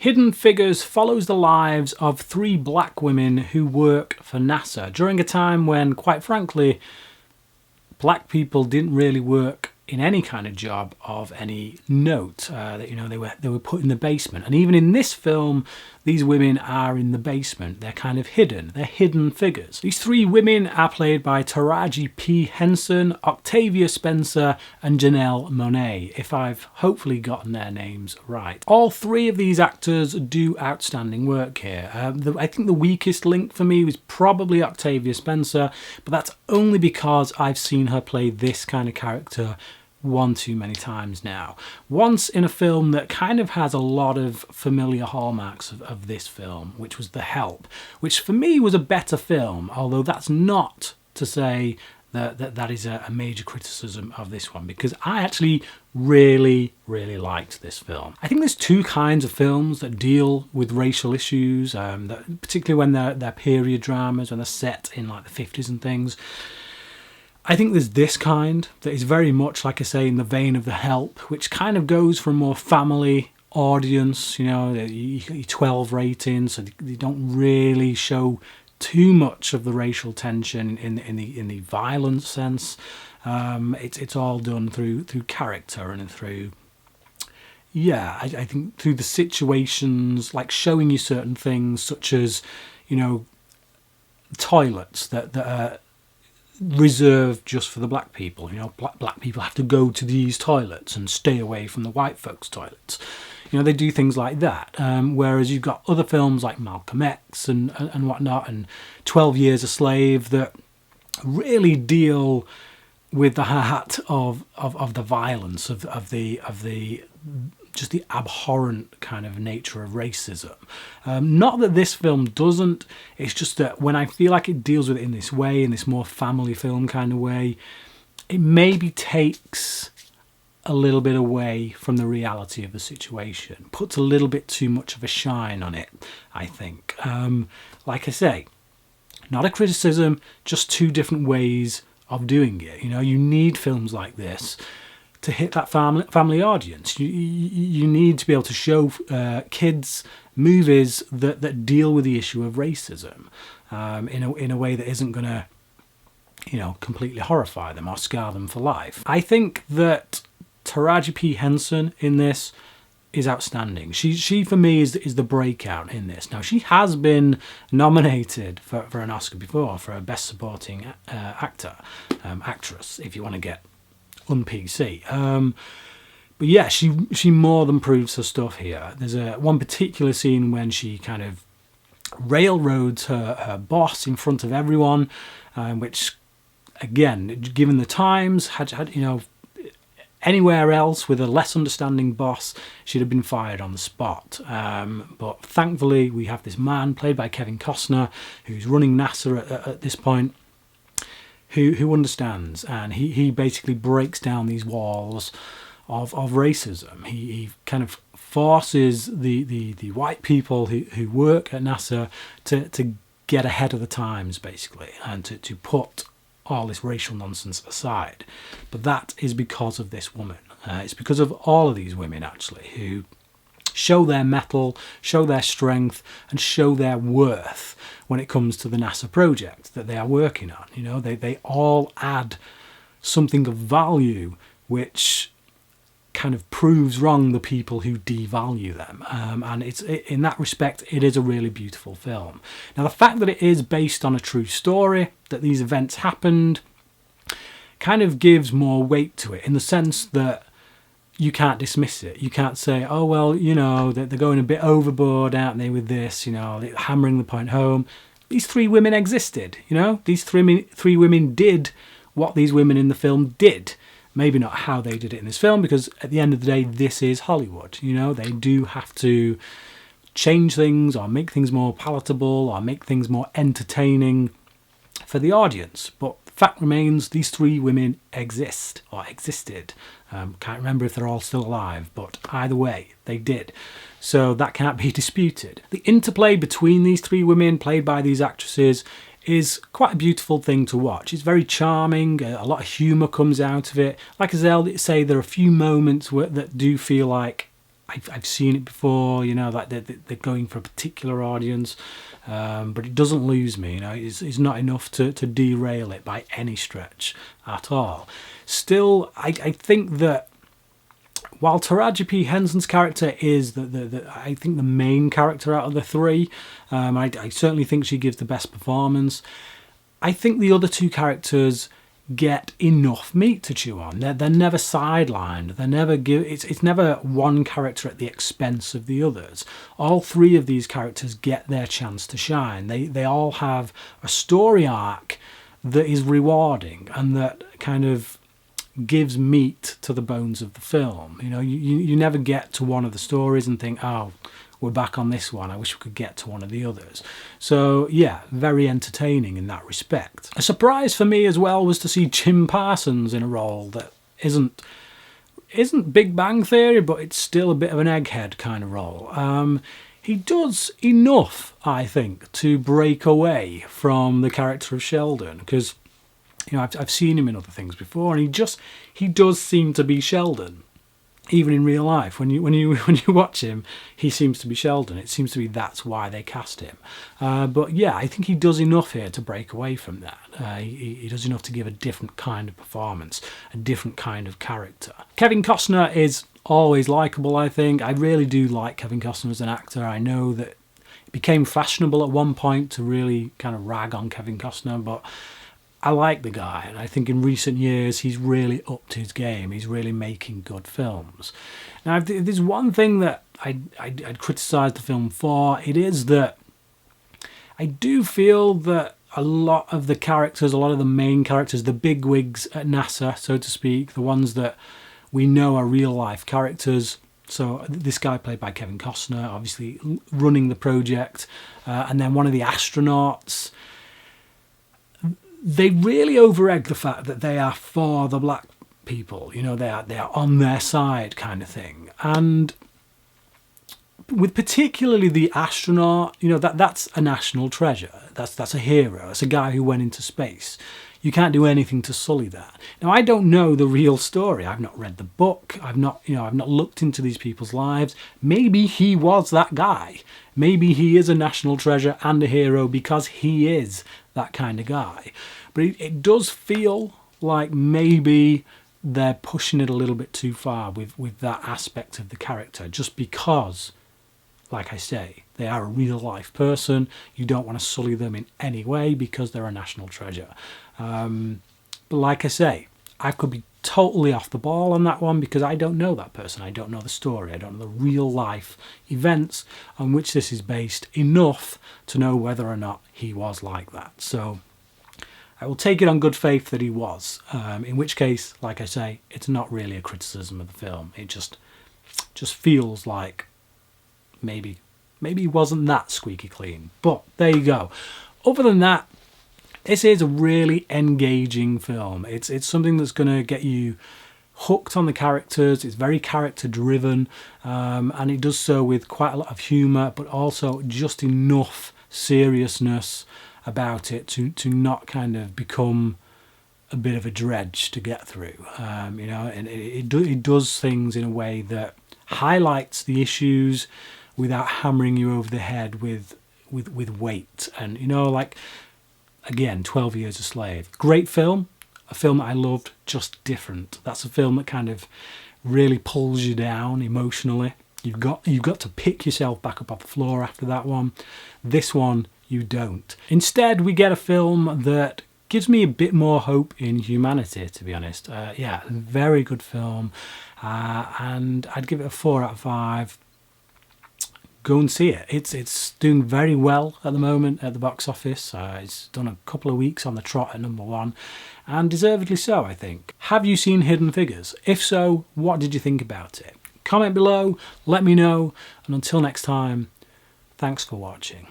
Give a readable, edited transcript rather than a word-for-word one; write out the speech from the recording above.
Hidden Figures follows the lives of 3 black women who work for NASA during a time when, quite frankly, black people didn't really work in any kind of job of any note. They were put in the basement, and even in this film, these women are in the basement. They're kind of hidden. They're hidden figures. These 3 women are played by Taraji P. Henson, Octavia Spencer, and Janelle Monae, if I've hopefully gotten their names right. All 3 of these actors do outstanding work here. I think the weakest link for me was probably Octavia Spencer, but that's only because I've seen her play this kind of character one too many times now. Once in a film that kind of has a lot of familiar hallmarks of this film, which was The Help, which for me was a better film, although that's not to say that is a major criticism of this one, because I actually really liked this film. I think there's 2 kinds of films that deal with racial issues, particularly when they're period dramas, when they're set in like the 50s and things. I think there's this kind that is very much, like I say, in the vein of The Help, which kind of goes for a more family audience, your 12 rating, so they don't really show too much of the racial tension in the violent sense. It's all done through character and through, I think through the situations, like showing you certain things, such as, toilets that are reserved just for the black people. Black people have to go to these toilets and stay away from the white folks' toilets. They do things like that. Whereas you've got other films like Malcolm X and whatnot, and 12 Years a Slave, that really deal with the heart of the violence of the just the abhorrent kind of nature of racism. Not that this film doesn't, it's just that when I feel like it deals with it in this way, in this more family film kind of way, it maybe takes a little bit away from the reality of the situation, puts a little bit too much of a shine on it, I think. Like I say, not a criticism, just 2 different ways of doing it. You need films like this to hit that family audience. You need to be able to show kids movies that deal with the issue of racism in a way that isn't going to, completely horrify them or scar them for life. I think that Taraji P. Henson in this is outstanding. She for me is the breakout in this. Now, she has been nominated for an Oscar before for a Best Supporting Actress, if you want to get un-PC. But yeah, she more than proves her stuff here. There's one particular scene when she kind of railroads her boss in front of everyone, which, again, given the times, had anywhere else with a less understanding boss, she'd have been fired on the spot. But thankfully, we have this man played by Kevin Costner, who's running NASA at this point, who understands, and he basically breaks down these walls of racism. He kind of forces the white people who work at NASA to get ahead of the times, basically, and to put all this racial nonsense aside. But that is because of this woman. It's because of all of these women, actually, who show their mettle, show their strength, and show their worth when it comes to the NASA project that they are working on. They all add something of value, which kind of proves wrong the people who devalue them. And in that respect, it is a really beautiful film. Now, the fact that it is based on a true story, that these events happened, kind of gives more weight to it, in the sense that you can't dismiss it. You can't say, oh, well, they're going a bit overboard, aren't they, with this, hammering the point home. These 3 women existed, These 3 women did what these women in the film did. Maybe not how they did it in this film, because at the end of the day, this is Hollywood. They do have to change things or make things more palatable or make things more entertaining for the audience. But the fact remains, these 3 women exist or existed. Can't remember if they're all still alive, but either way, they did. So that can't be disputed. The interplay between these 3 women, played by these actresses, is quite a beautiful thing to watch. It's very charming. A lot of humour comes out of it. Like I say, there are a few moments that do feel like I've seen it before, you know, like they're going for a particular audience, but it doesn't lose me, you know. It's not enough to derail it by any stretch at all. Still, I think that while Taraji P. Henson's character is I think the main character out of the three, I certainly think she gives the best performance. I think the other two characters get enough meat to chew on. They're never sidelined. They're never it's never one character at the expense of the others. All three of these characters get their chance to shine. They all have a story arc that is rewarding and that kind of gives meat to the bones of the film. You know, you never get to one of the stories and think, oh, we're back on this one, I wish we could get to one of the others. So yeah, very entertaining in that respect. A surprise for me as well was to see Jim Parsons in a role that isn't Big Bang Theory, but it's still a bit of an egghead kind of role. He does enough, I think, to break away from the character of Sheldon, because, you know, I've seen him in other things before, and he does seem to be Sheldon, even in real life. When you watch him, he seems to be Sheldon. It seems to be that's why they cast him. But yeah, I think he does enough here to break away from that. He does enough to give a different kind of performance, a different kind of character. Kevin Costner is always likeable, I think. I really do like Kevin Costner as an actor. I know that it became fashionable at one point to really kind of rag on Kevin Costner, but I like the guy, and I think in recent years he's really upped his game. He's really making good films. Now, if there's one thing that I'd criticise the film for, it is that I do feel that a lot of the characters, a lot of the main characters, the bigwigs at NASA, so to speak, the ones that we know are real-life characters. So this guy played by Kevin Costner, obviously running the project, and then one of the astronauts. They really over-egg the fact that they are for the black people. You know, they are on their side kind of thing. And with particularly the astronaut, you know, that's a national treasure. That's a hero. It's a guy who went into space. You can't do anything to sully that. Now, I don't know the real story. I've not read the book. I've not looked into these people's lives. Maybe he was that guy. Maybe he is a national treasure and a hero because he is that kind of guy. But it does feel like maybe they're pushing it a little bit too far with that aspect of the character, just because, like I say, they are a real life person. You don't want to sully them in any way because they're a national treasure. But like I say, I could be totally off the ball on that one because I don't know that person. I don't know the story. I don't know the real life events on which this is based enough to know whether or not he was like that. So I will take it on good faith that he was, in which case, like I say, it's not really a criticism of the film. It just feels like maybe he wasn't that squeaky clean. But there you go. Other than that, this is a really engaging film. It's something that's going to get you hooked on the characters. It's very character driven, and it does so with quite a lot of humour, but also just enough seriousness about it to not kind of become a bit of a dredge to get through. You know, and it does things in a way that highlights the issues without hammering you over the head with weight. And, you know, like, again, 12 Years a Slave. Great film. A film that I loved, just different. That's a film that kind of really pulls you down emotionally. You've got to pick yourself back up off the floor after that one. This one, you don't. Instead, we get a film that gives me a bit more hope in humanity, to be honest. Yeah, very good film. And I'd give it a 4 out of 5. Go and see it. It's doing very well at the moment at the box office. It's done a couple of weeks on the trot at #1, and deservedly so, I think. Have you seen Hidden Figures? If so, what did you think about it? Comment below, let me know, and until next time, thanks for watching.